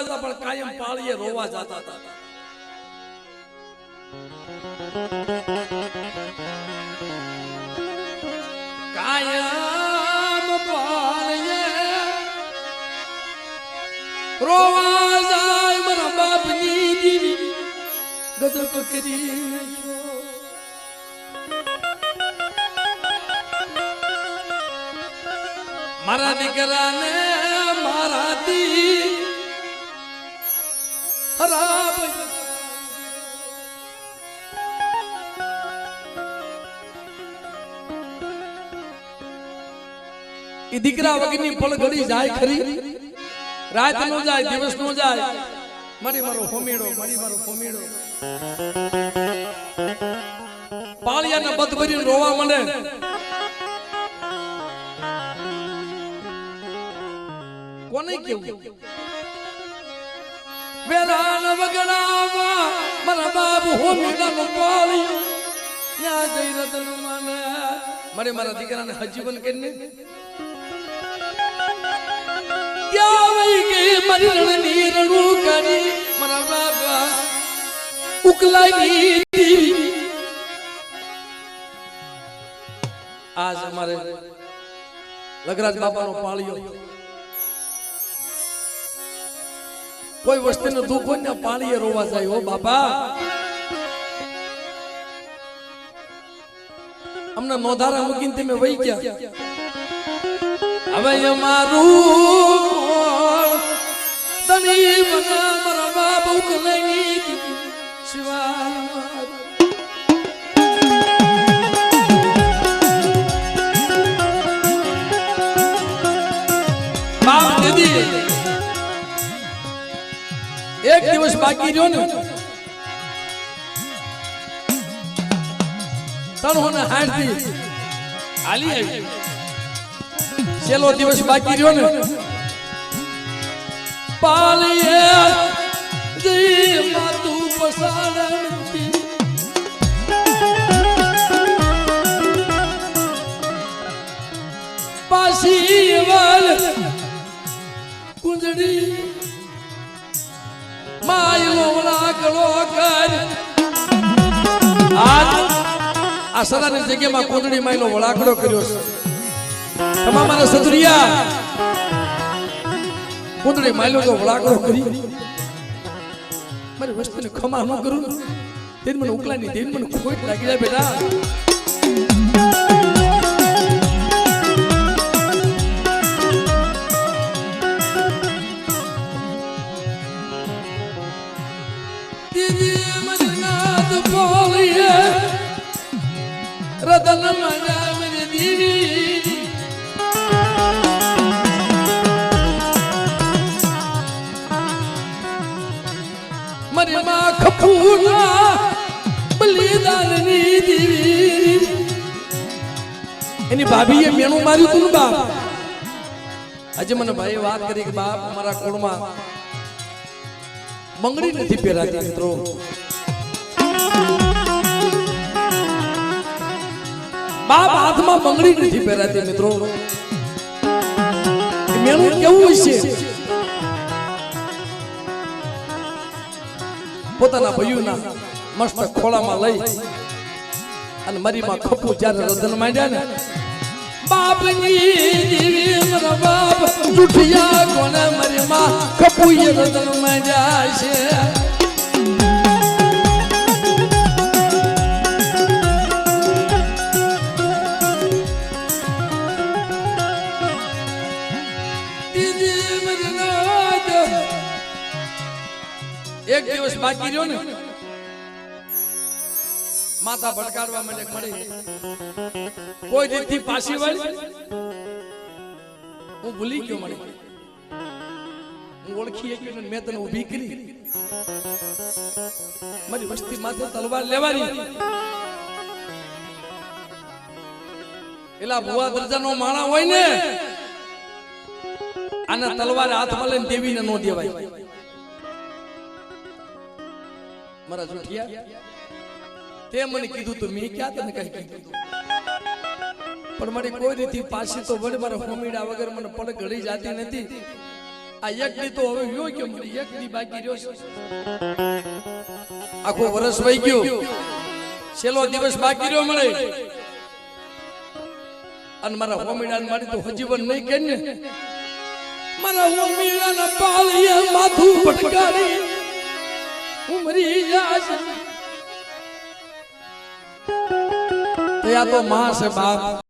પણ કાયમ પાળીએ રોવા જતા હતા. કાયમ પાળીએ રોવા જાય મારા બાપની દીવી ગજબ કરી મારા દીકરાને મારાથી ખરાબ એ દીકરા વગરની પળ ઘડી જાય ખરી, રાત નો જાય દિવસ નો જાય, મારી મારો હોમીડો પાળિયાને બધ ભરીને રોવા માંડે. કોને કેવું વેરાન વગડામાં મારા બાબુ હોમીડાનો પાળિયો ત્યાં જઈ રતન માને મારે મારા દીકરાને હજીવન કરીને ક્યાં વઈ ગઈ મારી રણની રણું કરી મારા બાબા ઉકલાઈ દીધી. આજ અમારે લગરાજ બાપાનો પાળિયો કોઈ વસ્તુનું દુઃખ હોય ને પાળીએ રોવા જાય. હો બાપા અમને નોધારા મૂકીને તમે વહી ગયા. હવે અમારું તની બના મારા બાપ ઉકલાઈ શિવાય બાપ દીદી એક દિવસ બાકી રહ્યો ને 360 થી હાલી આવી. છેલ્લો દિવસ બાકી રહ્યો ને પાલીએ જઈ માતું પસાડતી પાછી વાલ કુંજડી માયલો વળાકડો કર. આ સદાની જગ્યામાં કુંજડી માયલો વળાકડો કર્યો છે. તમારા સતુરિયા કુંજડી માયલો તો વળાકડો કરી મારી વસ્તુને ખમા ન કરું તે મને ઉકલાની તે મને ખોટ લાગી જાય બેટા. રતન મજા મને દીવી મારી માં ખપૂના બલિદાનની દીવી. એની ભાભીએ મેણું માર્યું તું બાપ. આજે મને ભાઈ વાત કરી કે બાપ અમારા કોળમાં બંગડી નથી પહેરાતી. મિત્રો બાપ હાથમાં બંગડી નથી પહેરાતી. મિત્રો મેણું કેવું છે પોતાના ભયુના મસ્ત ખોળામાં લઈ અને મારી માં ખપુ જ્યારે રદન માંડ્યા ને બાપની દીવી મારા બાપ જુઠિયા કોને મારી માં ખપુ એ રદન માંડ્યા છે. એક દિવસ બાકી રહ્યો ને માતા ભટકાડવા માટે મળી કોઈ રીતથી પાછી વળી હું ભૂલી ગયો. મળી હું ઓળખી એક મેં તને ઊભી કરી મારી વસ્તી માથે તલવાર લેવાની. એલા ભુવા દરજાનો માણા હોય ને આના તલવાર હાથમાં લઈને દેવીને નો દેવાય. મારા જુઠિયા તે મને કીધું તો મેં ક્યાં તને કઈ કીધું. પણ મારી કોઈ રીતથી પાછી તો વળી મારા હોમીડા વગર મને પડ ઘડી જાતી નથી. આ એક દી તો હવે ગયો કે મને એક દી બાકી રહ્યો છે આખો વર્ષ વહી ગયો છેલ્લો દિવસ બાકી રહ્યો મળે અને મારા હોમીડાન મારી તો હજીવન નહીં કે ને મારા હોમીડાના પાળીએ માથું ભટકાડી ઉમરી જાશે તે આ તો માં છે બાપ